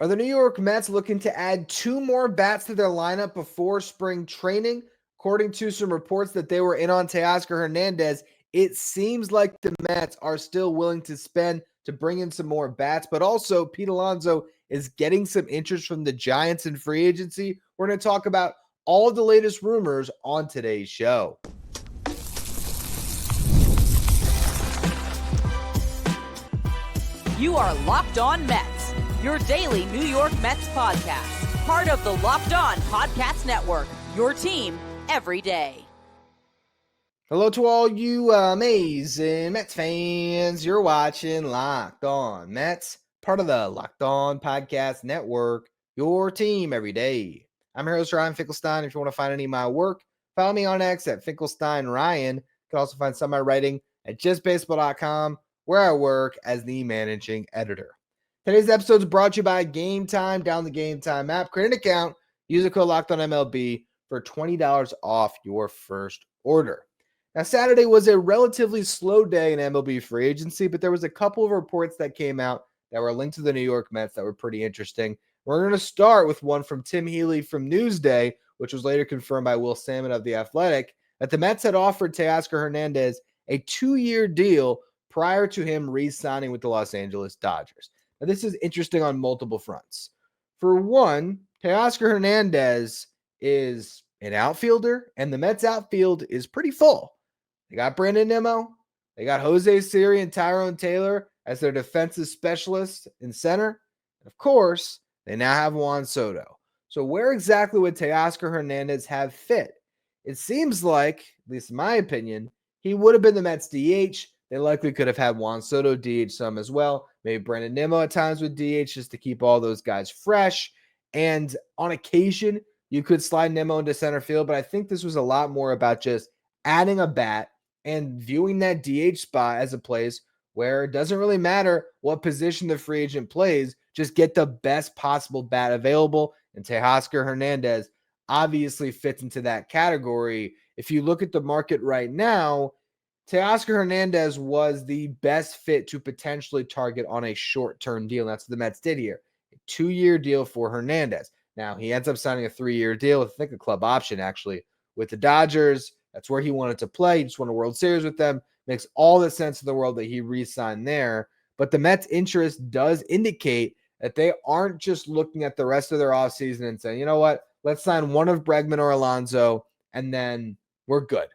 Are the New York Mets looking to add two more bats to their lineup before spring training? According to some reports that they were in on Teoscar Hernandez, it seems like the Mets are still willing to spend to bring in some more bats, but also Pete Alonso is getting some interest from the Giants in free agency. We're going to talk about all of the latest rumors on today's show. You are Locked On Mets, your daily New York Mets podcast. Part of the Locked On Podcast Network, your team every day. Hello to all you amazing Mets fans. You're watching Locked On Mets, part of the Locked On Podcast Network, your team every day. I'm your host, Ryan Finkelstein. If you want to find any of my work, follow me on X at Finkelstein Ryan. You can also find some of my writing at justbaseball.com, where I work as the managing editor. Today's episode is brought to you by Game Time. Download the Game Time app, create an account, use the code LOCKEDONMLB for $20 off your first order. Now, Saturday was a relatively slow day in MLB free agency, but there was a couple of reports that came out that were linked to the New York Mets that were pretty interesting. We're going to start with one from Tim Healy from Newsday, which was later confirmed by Will Salmon of The Athletic, that the Mets had offered Teoscar Hernandez a 2-year deal prior to him re-signing with the Los Angeles Dodgers. Now, this is interesting on multiple fronts. For one, Teoscar Hernandez is an outfielder, and the Mets outfield is pretty full. They got Brandon Nimmo, they got Jose Siri and Tyrone Taylor as their defensive specialists in center. And of course, they now have Juan Soto. So where exactly would Teoscar Hernandez have fit? It seems like, at least in my opinion, he would have been the Mets DH. They likely could have had Juan Soto DH some as well. Maybe Brandon Nimmo at times with DH just to keep all those guys fresh. And on occasion, you could slide Nimmo into center field, but I think this was a lot more about just adding a bat and viewing that DH spot as a place where it doesn't really matter what position the free agent plays, just get the best possible bat available. And Teoscar Hernandez obviously fits into that category. If you look at the market right now, Teoscar Hernandez was the best fit to potentially target on a short-term deal. And that's what the Mets did here. A 2-year deal for Hernandez. Now, he ends up signing a 3-year deal with, I think, a club option, actually, with the Dodgers. That's where he wanted to play. He just won a World Series with them. Makes all the sense in the world that he re-signed there. But the Mets' interest does indicate that they aren't just looking at the rest of their offseason and saying, you know what, let's sign one of Bregman or Alonso, and then we're good.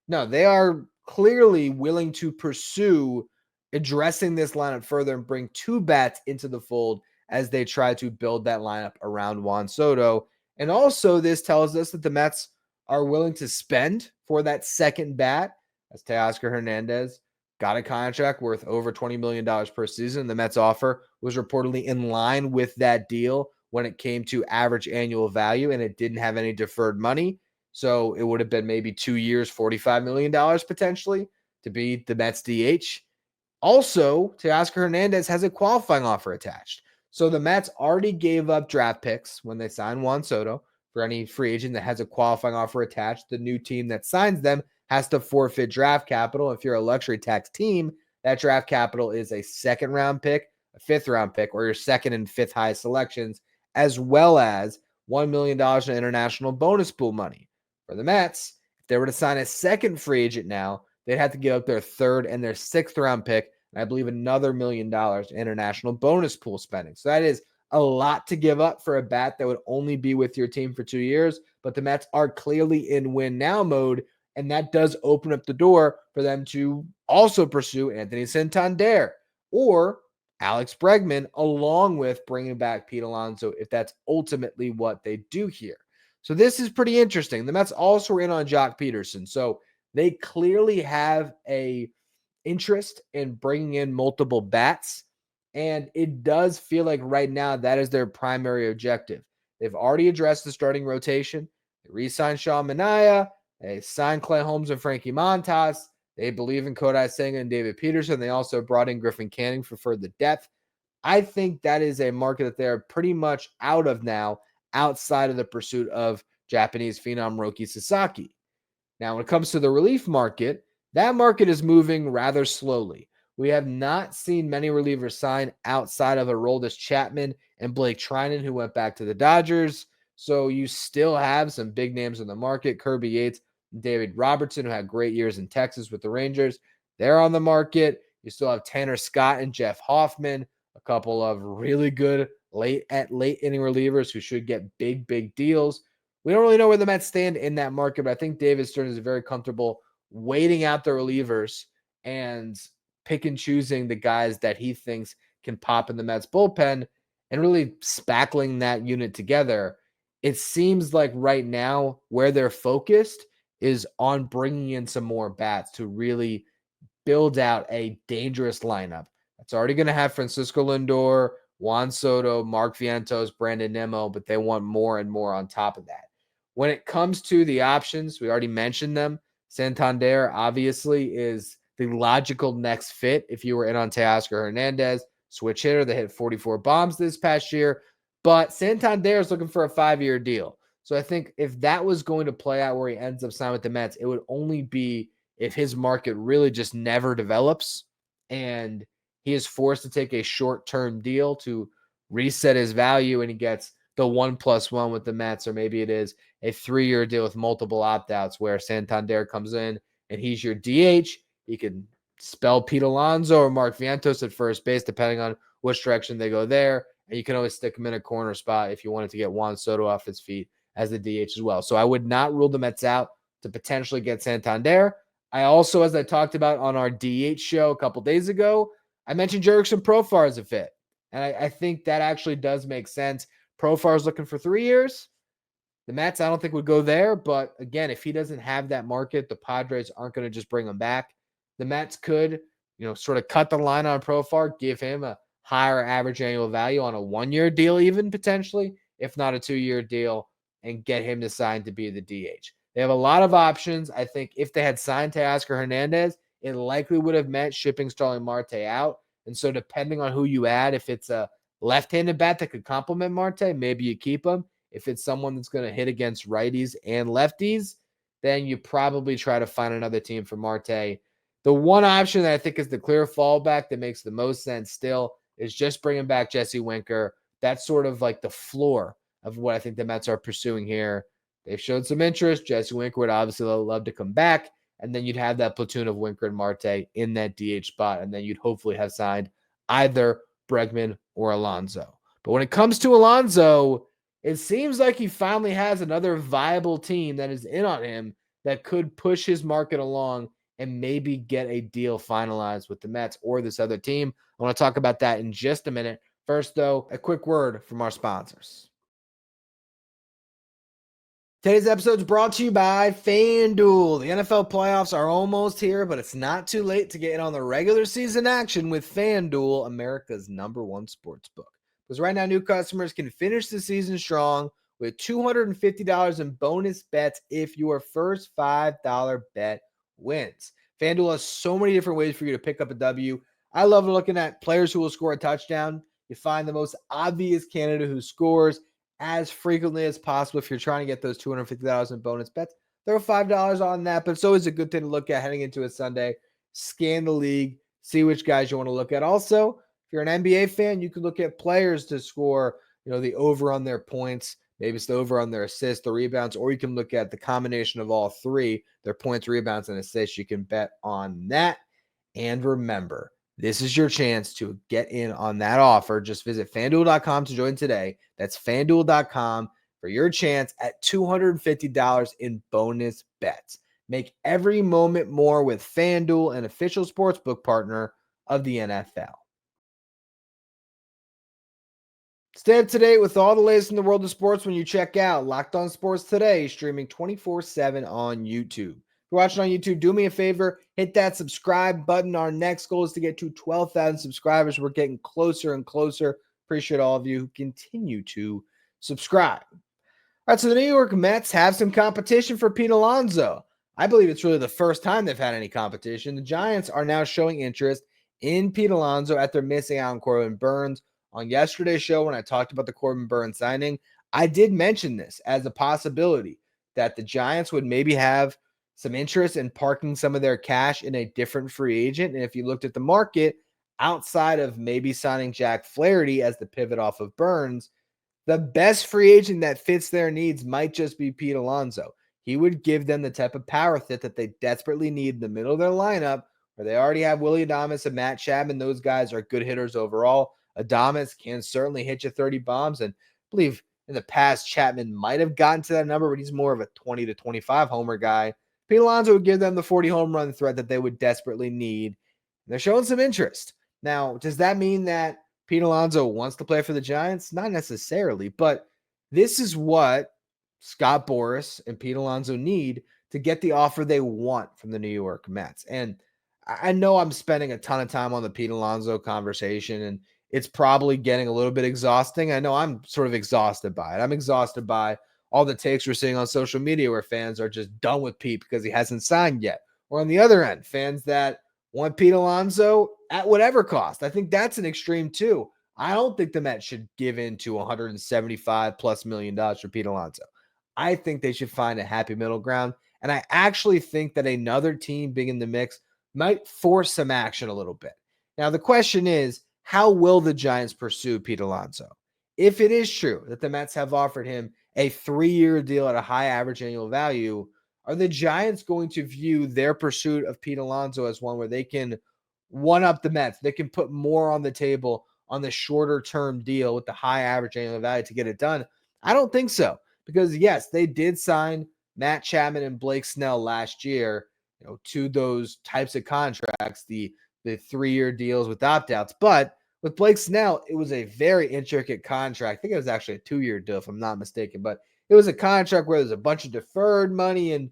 No, they are clearly willing to pursue addressing this lineup further and bring two bats into the fold as they try to build that lineup around Juan Soto. And also this tells us that the Mets are willing to spend for that second bat, as Teoscar Hernandez got a contract worth over $20 million per season. The Mets offer was reportedly in line with that deal when it came to average annual value, and it didn't have any deferred money. So it would have been maybe 2 years, $45 million potentially to be the Mets DH. Also, Teoscar Hernandez has a qualifying offer attached. So the Mets already gave up draft picks when they signed Juan Soto. For any free agent that has a qualifying offer attached, the new team that signs them has to forfeit draft capital. If you're a luxury tax team, that draft capital is a second-round pick, a fifth-round pick, or your second and fifth highest selections, as well as $1 million in international bonus pool money. For the Mets, if they were to sign a second free agent now, they'd have to give up their third and their sixth-round pick, and I believe another $1 million in international bonus pool spending. So that is a lot to give up for a bat that would only be with your team for 2 years, but the Mets are clearly in win now mode, and that does open up the door for them to also pursue Anthony Santander or Alex Bregman, along with bringing back Pete Alonso, if that's ultimately what they do here. So this is pretty interesting. The Mets also are in on Jock Peterson, so they clearly have a interest in bringing in multiple bats. And it does feel like right now that is their primary objective. They've already addressed the starting rotation. They re-signed Sean Manaea. They signed Clay Holmes and Frankie Montas. They believe in Kodai Senga and David Peterson. They also brought in Griffin Canning for further depth. I think that is a market that they're pretty much out of now, outside of the pursuit of Japanese phenom Roki Sasaki. Now, when it comes to the relief market, that market is moving rather slowly, We have not seen many relievers sign outside of Aroldis Chapman and Blake Trinan, who went back to the Dodgers. So you still have some big names in the market. Kirby Yates, David Robertson, who had great years in Texas with the Rangers. They're on the market. You still have Tanner Scott and Jeff Hoffman, a couple of really good late inning relievers who should get big deals. We don't really know where the Mets stand in that market, but I think David Stern is very comfortable waiting out the relievers and pick and choosing the guys that he thinks can pop in the Mets bullpen and really spackling that unit together. It seems like right now where they're focused is on bringing in some more bats to really build out a dangerous lineup. That's already going to have Francisco Lindor, Juan Soto, Mark Vientos, Brandon Nimmo, but they want more and more on top of that. When it comes to the options, we already mentioned them. Santander obviously is the logical next fit if you were in on Teoscar Hernandez, switch hitter that hit 44 bombs this past year. But Santander is looking for a 5-year deal. So I think if that was going to play out where he ends up signing with the Mets, it would only be if his market really just never develops and he is forced to take a short-term deal to reset his value and he gets the 1+1 with the Mets, or maybe it is a 3-year deal with multiple opt-outs where Santander comes in and he's your DH. He can spell Pete Alonso or Mark Vientos at first base, depending on which direction they go there. And you can always stick him in a corner spot if you wanted to get Juan Soto off his feet as the DH as well. So I would not rule the Mets out to potentially get Santander. I also, as I talked about on our DH show a couple days ago, I mentioned Jurickson Profar as a fit. And I think that actually does make sense. Profar is looking for 3 years. The Mets, I don't think would go there. But again, if he doesn't have that market, the Padres aren't going to just bring him back. The Mets could, sort of cut the line on Profar, give him a higher average annual value on a 1-year deal, even potentially, if not a 2-year deal, and get him to sign to be the DH. They have a lot of options. I think if they had signed Teoscar Hernandez, it likely would have meant shipping Starling Marte out. And so depending on who you add, if it's a left-handed bat that could complement Marte, maybe you keep him. If it's someone that's going to hit against righties and lefties, then you probably try to find another team for Marte. The one option that I think is the clear fallback that makes the most sense still is just bringing back Jesse Winker. That's sort of like the floor of what I think the Mets are pursuing here. They've showed some interest. Jesse Winker would obviously love to come back. And then you'd have that platoon of Winker and Marte in that DH spot. And then you'd hopefully have signed either Bregman or Alonso. But when it comes to Alonso, it seems like he finally has another viable team that is in on him that could push his market along and maybe get a deal finalized with the Mets or this other team. I want to talk about that in just a minute. First, though, a quick word from our sponsors. Today's episode is brought to you by FanDuel. The NFL playoffs are almost here, but it's not too late to get in on the regular season action with FanDuel, America's #1 sportsbook. Because right now, new customers can finish the season strong with $250 in bonus bets if your first $5 bet wins. FanDuel has so many different ways for you to pick up a W. I love looking at players who will score a touchdown. You find the most obvious candidate who scores as frequently as possible. If you're trying to get those $250 in bonus bets, throw $5 on that. But it's always a good thing to look at heading into a Sunday. Scan the league, see which guys you want to look at. Also, if you're an NBA fan, you can look at players to score, the over on their points. Maybe it's the over on their assists, the rebounds, or you can look at the combination of all three, their points, rebounds, and assists. You can bet on that. And remember, this is your chance to get in on that offer. Just visit FanDuel.com to join today. That's FanDuel.com for your chance at $250 in bonus bets. Make every moment more with FanDuel, an official sportsbook partner of the NFL. Stay up to date with all the latest in the world of sports when you check out Locked On Sports Today, streaming 24/7 on YouTube. If you're watching on YouTube, do me a favor, hit that subscribe button. Our next goal is to get to 12,000 subscribers. We're getting closer and closer. Appreciate all of you who continue to subscribe. All right, so the New York Mets have some competition for Pete Alonso. I believe it's really the first time they've had any competition. The Giants are now showing interest in Pete Alonso after missing out on Corbin Burns. On yesterday's show, when I talked about the Corbin Burns signing, I did mention this as a possibility that the Giants would maybe have some interest in parking some of their cash in a different free agent. And if you looked at the market outside of maybe signing Jack Flaherty as the pivot off of Burns, the best free agent that fits their needs might just be Pete Alonso. He would give them the type of power fit that they desperately need in the middle of their lineup, where they already have Willy Adames and Matt Chapman. Those guys are good hitters overall. Adames can certainly hit you 30 bombs, and I believe in the past Chapman might have gotten to that number, but he's more of a 20 to 25 homer guy. Pete Alonso would give them the 40 home run threat that they would desperately need. They're showing some interest. Now, does that mean that Pete Alonso wants to play for the Giants? Not necessarily, but this is what Scott Boras and Pete Alonso need to get the offer they want from the New York Mets. And I know I'm spending a ton of time on the Pete Alonso conversation, and it's probably getting a little bit exhausting. I know I'm sort of exhausted by it. I'm exhausted by all the takes we're seeing on social media where fans are just done with Pete because he hasn't signed yet. Or on the other end, fans that want Pete Alonso at whatever cost. I think that's an extreme too. I don't think the Mets should give in to $175+ million for Pete Alonso. I think they should find a happy middle ground. And I actually think that another team being in the mix might force some action a little bit. Now, the question is, how will the Giants pursue Pete Alonso? If it is true that the Mets have offered him a 3-year deal at a high average annual value, are the Giants going to view their pursuit of Pete Alonso as one where they can one-up the Mets? They can put more on the table on the shorter-term deal with the high average annual value to get it done? I don't think so. Because, yes, they did sign Matt Chapman and Blake Snell last year, to those types of contracts, the 3-year deals with opt-outs. But with Blake Snell, it was a very intricate contract. I think it was actually a 2-year deal, if I'm not mistaken. But it was a contract where there's a bunch of deferred money, and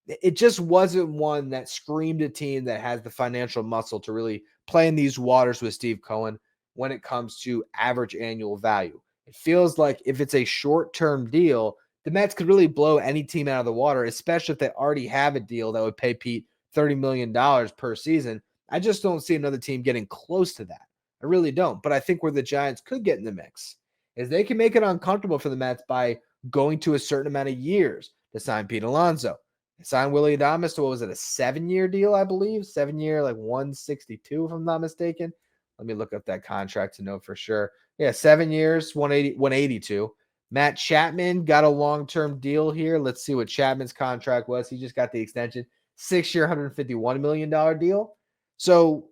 it just wasn't one that screamed a team that has the financial muscle to really play in these waters with Steve Cohen when it comes to average annual value. It feels like if it's a short-term deal, the Mets could really blow any team out of the water, especially if they already have a deal that would pay Pete $30 million per season. I just don't see another team getting close to that. I really don't. But I think where the Giants could get in the mix is they can make it uncomfortable for the Mets by going to a certain amount of years to sign Pete Alonso. They signed Willy Adames to, what was it, a 7-year deal, I believe? 7-year, like 162, if I'm not mistaken. Let me look up that contract to know for sure. Yeah, 7 years, 182. Matt Chapman got a long-term deal here. Let's see what Chapman's contract was. He just got the extension. 6-year, $151 million deal. So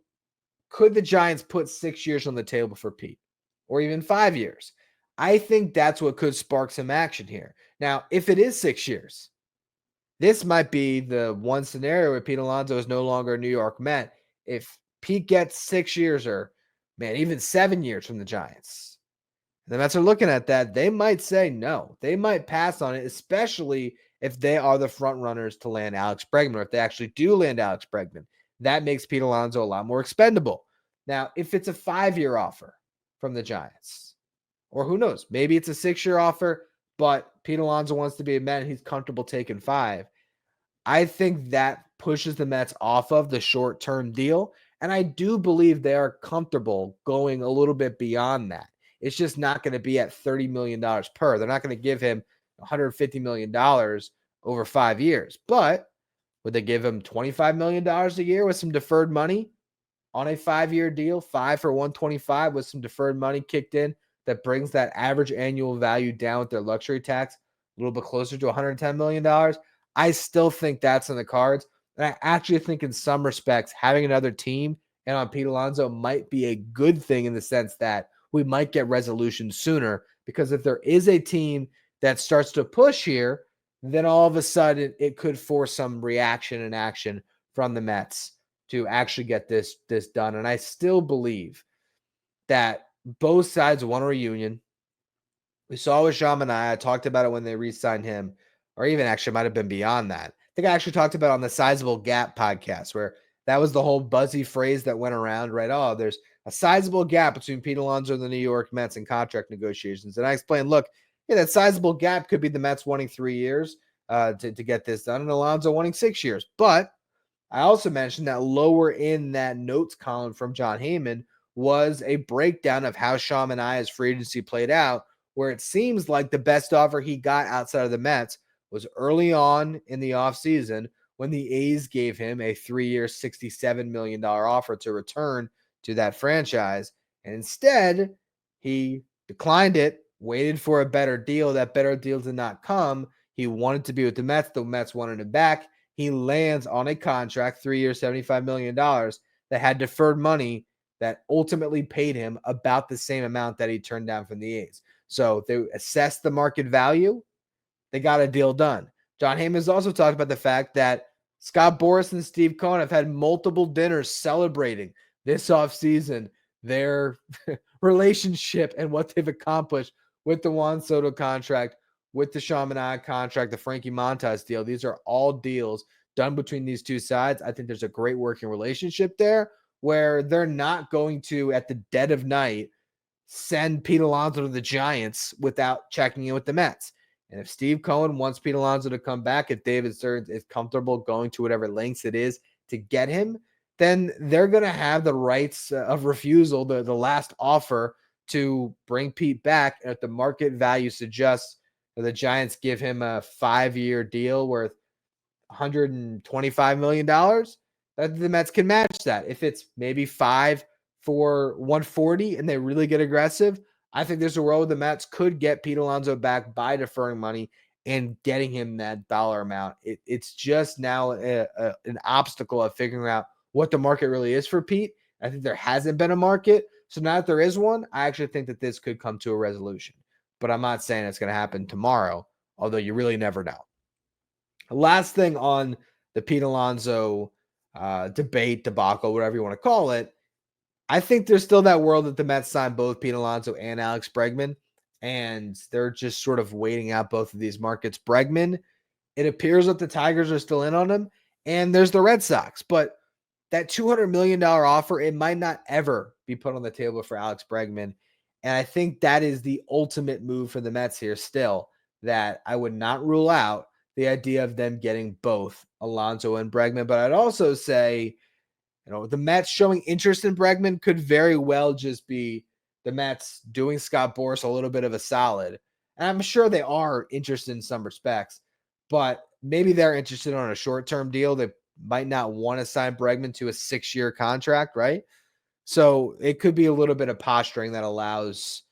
could the Giants put 6 years on the table for Pete? Or even 5 years? I think that's what could spark some action here. Now, if it is 6 years, this might be the one scenario where Pete Alonso is no longer a New York Met. If Pete gets 6 years or, even 7 years from the Giants, the Mets are looking at that. They might say no. They might pass on it, especially if they are the front runners to land Alex Bregman, or if they actually do land Alex Bregman. That makes Pete Alonso a lot more expendable. Now, if it's a 5-year offer from the Giants, or who knows, maybe it's a 6-year offer, but Pete Alonso wants to be a Met and he's comfortable taking 5. I think that pushes the Mets off of the short-term deal, and I do believe they are comfortable going a little bit beyond that. It's just not going to be at $30 million per. They're not going to give him $150 million over 5 years. But would they give him $25 million a year with some deferred money on a 5-year deal? 5 for 125 with some deferred money kicked in that brings that average annual value down with their luxury tax a little bit closer to $110 million. I still think that's in the cards. And I actually think in some respects, having another team and on Pete Alonso might be a good thing in the sense that we might get resolution sooner, because if there is a team that starts to push here, then all of a sudden it could force some reaction and action from the Mets to actually get this done. And I still believe that both sides want a reunion. We saw with Sean Manaea. I talked about it when they re-signed him, or even actually might have been beyond that. I think I actually talked about it on the Sizable Gap podcast, where that was the whole buzzy phrase that went around, right? Oh, there's a sizable gap between Pete Alonso and the New York Mets in contract negotiations. And I explained, look, that sizable gap could be the Mets wanting 3 years to get this done, and Alonso wanting 6 years. But I also mentioned that lower in that notes column from John Heyman was a breakdown of how Sean Manaea's free agency played out, where it seems like the best offer he got outside of the Mets was early on in the offseason when the A's gave him a 3-year, $67 million offer to return to that franchise. And instead, he declined it, waited for a better deal. That better deal did not come. He wanted to be with the Mets. The Mets wanted him back. He lands on a contract, 3 years, $75 million, that had deferred money that ultimately paid him about the same amount that he turned down from the A's. So they assessed the market value. They got a deal done. Jon Heyman has also talked about the fact that Scott Boras and Steve Cohen have had multiple dinners celebrating this offseason their relationship and what they've accomplished with the Juan Soto contract, with the Sean Manaea contract, the Frankie Montas deal. These are all deals done between these two sides. I think there's a great working relationship there where they're not going to, at the dead of night, send Pete Alonso to the Giants without checking in with the Mets. And if Steve Cohen wants Pete Alonso to come back, if David Stearns is comfortable going to whatever lengths it is to get him, then they're going to have the rights of refusal, the last offer to bring Pete back. And if the market value suggests that the Giants give him a 5-year deal worth $125 million, that the Mets can match that. If it's maybe 5 for $140 and they really get aggressive, I think there's a world the Mets could get Pete Alonso back by deferring money and getting him that dollar amount. It's just now an obstacle of figuring out what the market really is for Pete. I think there hasn't been a market. So now that there is one, I actually think that this could come to a resolution. But I'm not saying it's going to happen tomorrow, although you really never know. Last thing on the Pete Alonso debate, debacle, whatever you want to call it, I think there's still that world that the Mets signed both Pete Alonso and Alex Bregman, and they're just sort of waiting out both of these markets. Bregman, it appears that the Tigers are still in on him, and there's the Red Sox. But that $200 million offer, it might not ever be put on the table for Alex Bregman. And I think that is the ultimate move for the Mets here still, that I would not rule out the idea of them getting both Alonso and Bregman. But I'd also say, the Mets showing interest in Bregman could very well just be the Mets doing Scott Boras a little bit of a solid. And I'm sure they are interested in some respects, but maybe they're interested on a short-term deal. They might not want to sign Bregman to a 6-year contract, right? So it could be a little bit of posturing that allows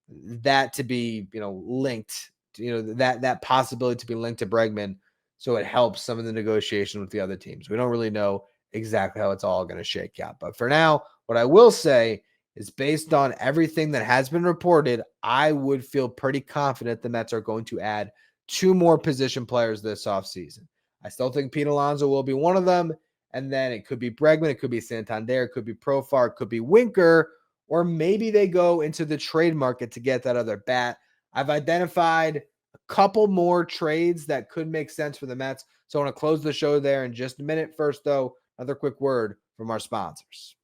that to be, linked, that possibility to be linked to Bregman. So it helps some of the negotiation with the other teams. We don't really know exactly how it's all going to shake out. But for now, what I will say is based on everything that has been reported, I would feel pretty confident the Mets are going to add 2 more position players this offseason. I still think Pete Alonso will be one of them. And then it could be Bregman, it could be Santander, it could be Profar, it could be Winker, or maybe they go into the trade market to get that other bat. I've identified a couple more trades that could make sense for the Mets. So I want to close the show there in just a minute. First, though, another quick word from our sponsors.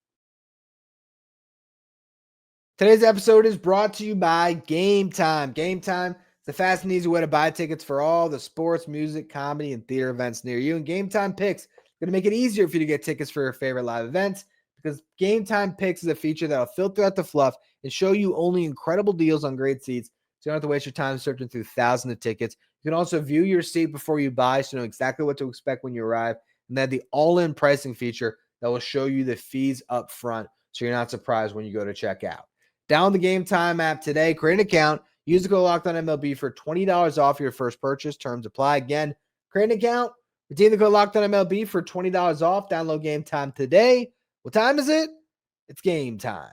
Today's episode is brought to you by Game Time. Game Time is the fast and easy way to buy tickets for all the sports, music, comedy, and theater events near you. And Game Time Picks going to make it easier for you to get tickets for your favorite live events, because Game Time Picks is a feature that will filter out the fluff and show you only incredible deals on great seats, so you don't have to waste your time searching through thousands of tickets. You can also view your seat before you buy, so you know exactly what to expect when you arrive. And then the all-in pricing feature that will show you the fees up front, so you're not surprised when you go to check out. Download the Game Time app today, create an account, use the code LOCKEDONMLB for $20 off your first purchase. Terms apply. Again, create an account, redeem the code LOCKEDONMLB for $20 off. Download Game Time today. What time is it? It's game time.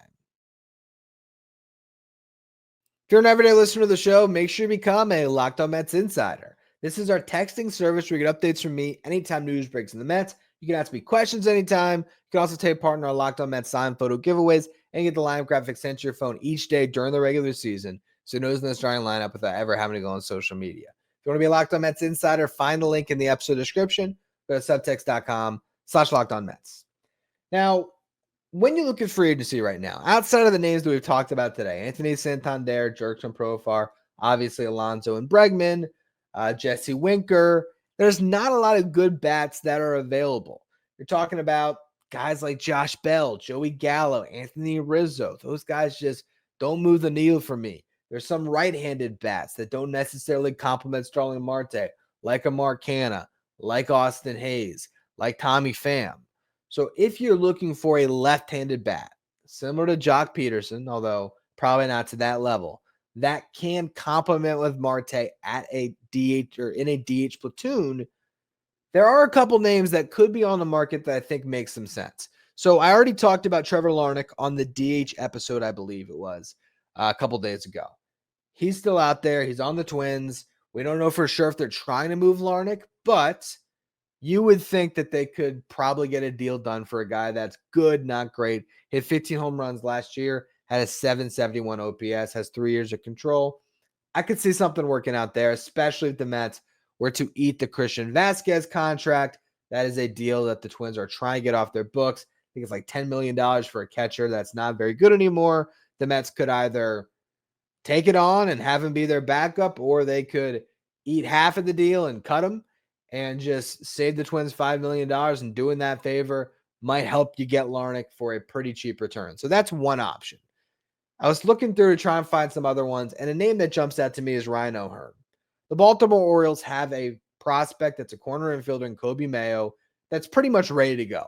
If you're an everyday listener to the show, make sure you become a Locked On Mets insider. This is our texting service where you get updates from me anytime news breaks in the Mets. You can ask me questions anytime. You can also take part in our Locked On Mets signed photo giveaways and get the lineup graphic sent to your phone each day during the regular season, so you know who's in the starting lineup without ever having to go on social media. If you want to be a Locked On Mets insider, find the link in the episode description. Go to subtext.com/LockedOnMets. Now, when you look at free agency right now, outside of the names that we've talked about today, Anthony Santander, Jurickson Profar, obviously Alonso and Bregman, Jesse Winker, there's not a lot of good bats that are available. You're talking about guys like Josh Bell, Joey Gallo, Anthony Rizzo. Those guys just don't move the needle for me. There's some right-handed bats that don't necessarily complement Starling Marte, like a Mark Canha, like Austin Hayes, like Tommy Pham. So if you're looking for a left-handed bat, similar to Jock Peterson, although probably not to that level, that can complement with Marte at a DH or in a DH platoon, there are a couple names that could be on the market that I think make some sense. So I already talked about Trevor Larnach on the DH episode, I believe it was, a couple days ago. He's still out there. He's on the Twins. We don't know for sure if they're trying to move Larnach, but you would think that they could probably get a deal done for a guy that's good, not great. Hit 15 home runs last year, had a 771 OPS, has 3 years of control. I could see something working out there, especially if the Mets were to eat the Christian Vasquez contract. That is a deal that the Twins are trying to get off their books. I think it's like $10 million for a catcher that's not very good anymore. The Mets could either take it on and have him be their backup, or they could eat half of the deal and cut him and just save the Twins $5 million. And doing that favor might help you get Larnach for a pretty cheap return. So that's one option. I was looking through to try and find some other ones, and a name that jumps out to me is Ryan O'Hearn. The Baltimore Orioles have a prospect that's a corner infielder in Kobe Mayo that's pretty much ready to go.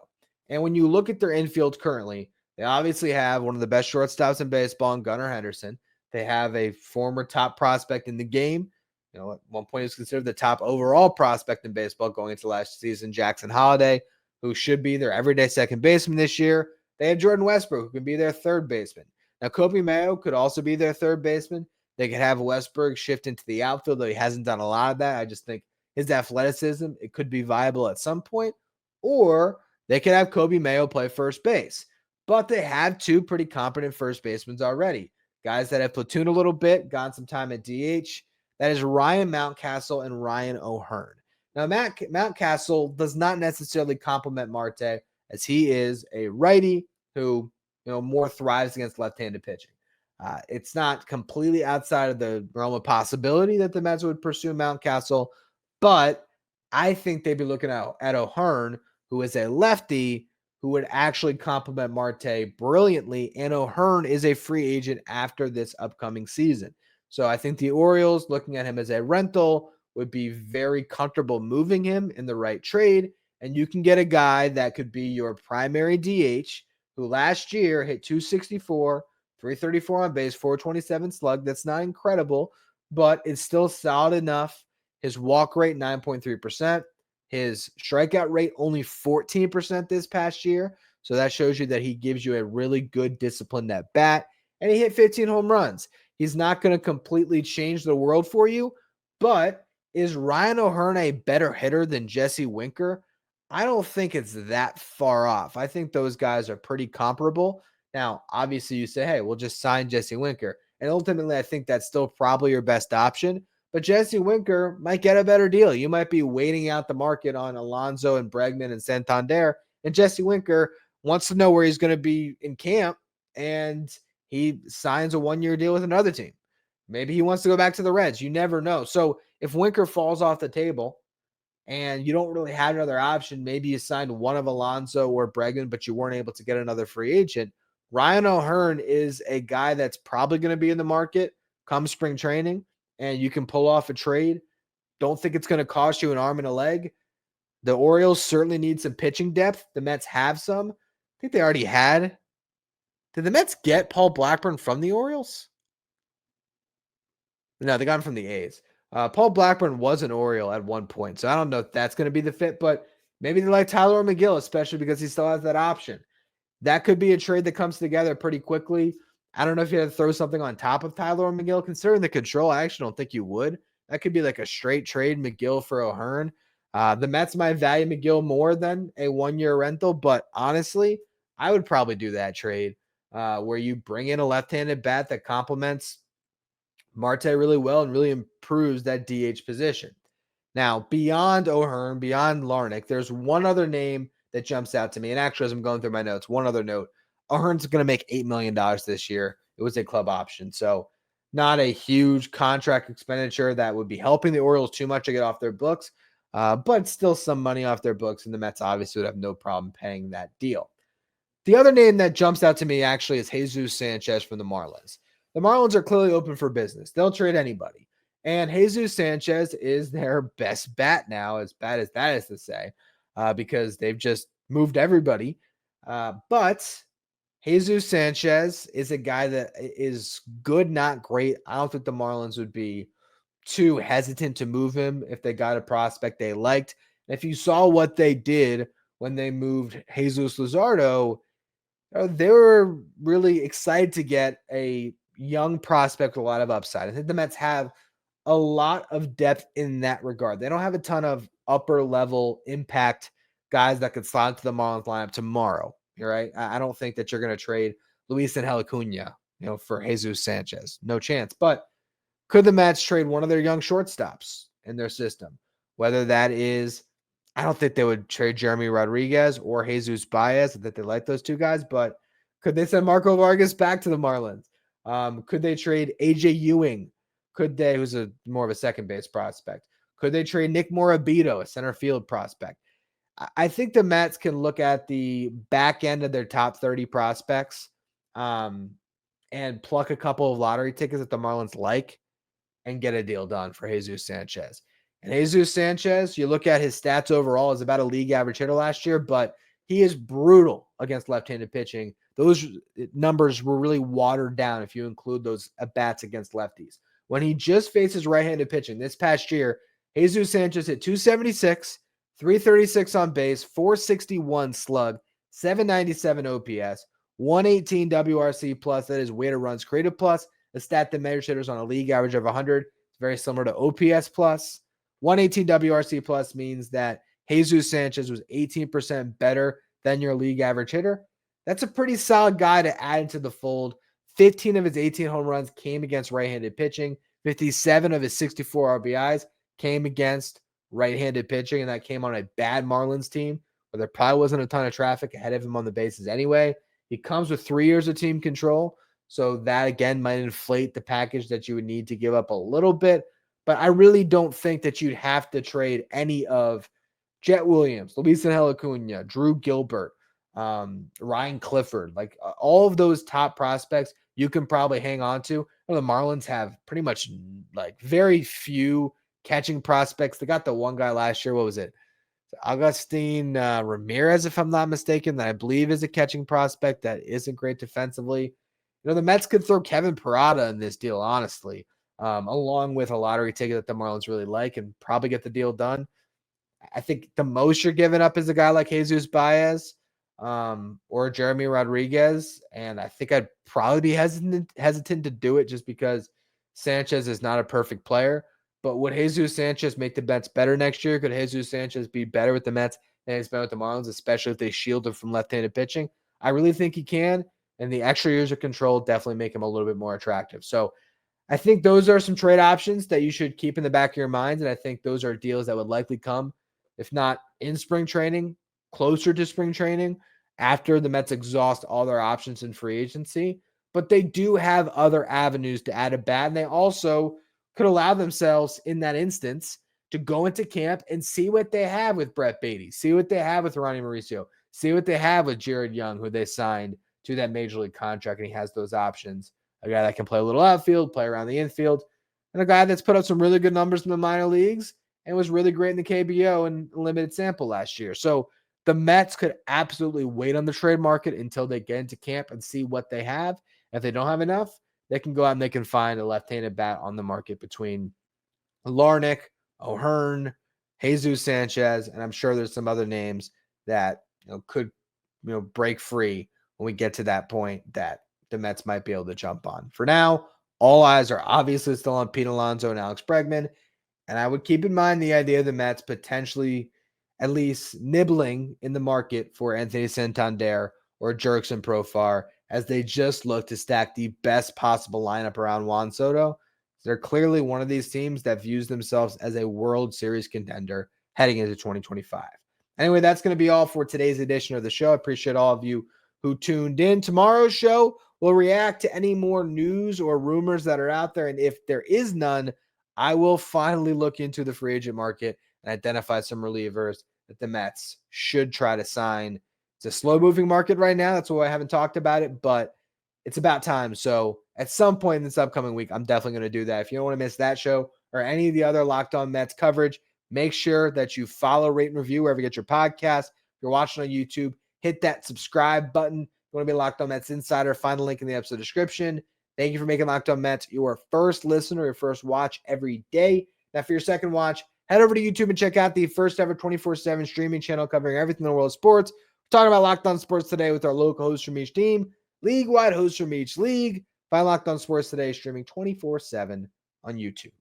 And when you look at their infield currently, they obviously have one of the best shortstops in baseball in Gunnar Henderson. They have a former top prospect in the game. You know, at one point he was considered the top overall prospect in baseball going into last season, Jackson Holliday, who should be their everyday second baseman this year. They have Jordan Westbrook, who can be their third baseman. Now, Kobe Mayo could also be their third baseman. They could have Westberg shift into the outfield, though he hasn't done a lot of that. I just think his athleticism, it could be viable at some point. Or they could have Kobe Mayo play first base. But they have two pretty competent first basemen already. Guys that have platooned a little bit, gotten some time at DH. That is Ryan Mountcastle and Ryan O'Hearn. Now, Mountcastle does not necessarily complement Marte, as he is a righty who more thrives against left-handed pitching. It's not completely outside of the realm of possibility that the Mets would pursue Mountcastle, but I think they'd be looking at O'Hearn, who is a lefty who would actually complement Marte brilliantly, and O'Hearn is a free agent after this upcoming season. So I think the Orioles, looking at him as a rental, would be very comfortable moving him in the right trade, and you can get a guy that could be your primary DH, who last year hit 264, 334 on base, 427 slug. That's not incredible, but it's still solid enough. His walk rate, 9.3%. His strikeout rate, only 14% this past year. So that shows you that he gives you a really good disciplined at bat. And he hit 15 home runs. He's not going to completely change the world for you, but is Ryan O'Hearn a better hitter than Jesse Winker? I don't think it's that far off. I think those guys are pretty comparable. Now, obviously, you say, hey, we'll just sign Jesse Winker. And ultimately, I think that's still probably your best option. But Jesse Winker might get a better deal. You might be waiting out the market on Alonso and Bregman and Santander. And Jesse Winker wants to know where he's going to be in camp. And he signs a one-year deal with another team. Maybe he wants to go back to the Reds. You never know. So if Winker falls off the table, and you don't really have another option, maybe you signed one of Alonso or Bregman, but you weren't able to get another free agent. Ryan O'Hearn is a guy that's probably going to be in the market come spring training, and you can pull off a trade. Don't think it's going to cost you an arm and a leg. The Orioles certainly need some pitching depth. The Mets have some. I think they already had. Did the Mets get Paul Blackburn from the Orioles? No, they got him from the A's. Paul Blackburn was an Oriole at one point, so I don't know if that's going to be the fit, but maybe they like Tyler McGill, especially because he still has that option. That could be a trade that comes together pretty quickly. I don't know if you had to throw something on top of Tyler McGill. Considering the control, I actually don't think you would. That could be like a straight trade, McGill for O'Hearn. The Mets might value McGill more than a one-year rental, but honestly, I would probably do that trade where you bring in a left-handed bat that complements Marte really well and really improves that DH position. Now, beyond O'Hearn, beyond Larnach, there's one other name that jumps out to me. And actually, as I'm going through my notes, one other note. O'Hearn's going to make $8 million this year. It was a club option. So not a huge contract expenditure that would be helping the Orioles too much to get off their books, but still some money off their books. And the Mets obviously would have no problem paying that deal. The other name that jumps out to me actually is Jesus Sanchez from the Marlins. The Marlins are clearly open for business. They'll trade anybody. And Jesus Sanchez is their best bat now, as bad as that is to say, because they've just moved everybody. But Jesus Sanchez is a guy that is good, not great. I don't think the Marlins would be too hesitant to move him if they got a prospect they liked. And if you saw what they did when they moved Jesus Luzardo, they were really excited to get a young prospect with a lot of upside. I think the Mets have a lot of depth in that regard. They don't have a ton of upper level impact guys that could slide into the Marlins lineup tomorrow. You're right. I don't think that you're going to trade Luis Angel Acuna, for Jesus Sanchez. No chance. But could the Mets trade one of their young shortstops in their system? Whether that is, I don't think they would trade Jeremy Rodriguez or Jesus Baez, that they like those two guys, but could they send Marco Vargas back to the Marlins? Could they trade AJ Ewing? Could they, who's more of a second base prospect? Could they trade Nick Morabito, a center field prospect? I think the Mets can look at the back end of their top 30 prospects and pluck a couple of lottery tickets that the Marlins like and get a deal done for Jesus Sanchez. And Jesus Sanchez, you look at his stats overall, is about a league average hitter last year, but he is brutal against left-handed pitching. Those numbers were really watered down if you include those at-bats against lefties. When he just faces right-handed pitching this past year, Jesus Sanchez hit 276, 336 on base, 461 slug, 797 OPS, 118 WRC plus, that is weighted runs created plus, a stat that measures hitters on a league average of 100. It's very similar to OPS plus. 118 WRC plus means that Jesus Sanchez was 18% better than your league average hitter. That's a pretty solid guy to add into the fold. 15 of his 18 home runs came against right-handed pitching. 57 of his 64 RBIs came against right-handed pitching, and that came on a bad Marlins team where there probably wasn't a ton of traffic ahead of him on the bases anyway. He comes with 3 years of team control, so that, again, might inflate the package that you would need to give up a little bit. But I really don't think that you'd have to trade any of Jet Williams, Luis Angel Acuna, Drew Gilbert, Ryan Clifford. Like all of those top prospects you can probably hang on to. The Marlins have pretty much like very few catching prospects. They got the one guy last year. What was it? Agustin Ramirez, if I'm not mistaken, that I believe is a catching prospect that isn't great defensively. The Mets could throw Kevin Parada in this deal, honestly, along with a lottery ticket that the Marlins really like and probably get the deal done. I think the most you're giving up is a guy like Jesus Baez or Jeremy Rodriguez, and I think I'd probably be hesitant to do it just because Sanchez is not a perfect player. But would Jesus Sanchez make the Mets better next year? Could Jesus Sanchez be better with the Mets than he's been with the Marlins, especially if they shield him from left-handed pitching? I really think he can, and the extra years of control definitely make him a little bit more attractive. So I think those are some trade options that you should keep in the back of your minds, and I think those are deals that would likely come, if not in spring training, closer to spring training, after the Mets exhaust all their options in free agency. But they do have other avenues to add a bat, and they also could allow themselves in that instance to go into camp and see what they have with Brett Beatty, see what they have with Ronnie Mauricio, see what they have with Jared Young, who they signed to that major league contract, and he has those options. A guy that can play a little outfield, play around the infield, and a guy that's put up some really good numbers in the minor leagues and was really great in the KBO and limited sample last year. So the Mets could absolutely wait on the trade market until they get into camp and see what they have. If they don't have enough, they can go out and they can find a left-handed bat on the market between Larnach, O'Hearn, Jesus Sanchez, and I'm sure there's some other names that could break free when we get to that point that the Mets might be able to jump on. For now, all eyes are obviously still on Pete Alonso and Alex Bregman, and I would keep in mind the idea of the Mets potentially at least nibbling in the market for Anthony Santander or Jurickson Profar, as they just look to stack the best possible lineup around Juan Soto. They're clearly one of these teams that views themselves as a World Series contender heading into 2025. Anyway, that's going to be all for today's edition of the show. I appreciate all of you who tuned in. Tomorrow's show will react to any more news or rumors that are out there, and if there is none, I will finally look into the free agent market and identify some relievers that the Mets should try to sign. It's a slow-moving market right now. That's why I haven't talked about it, but it's about time. So at some point in this upcoming week, I'm definitely going to do that. If you don't want to miss that show, or any of the other Locked On Mets coverage, make sure that you follow, rate, and review wherever you get your podcast. If you're watching on YouTube, hit that subscribe button. If you want to be a Locked On Mets insider, find the link in the episode description. Thank you for making Locked On Mets your first listener, your first watch every day. Now, for your second watch, head over to YouTube and check out the first ever 24/7 streaming channel covering everything in the world of sports. We're talking about Locked On Sports today with our local hosts from each team, league-wide hosts from each league. Find Locked On Sports today streaming 24/7 on YouTube.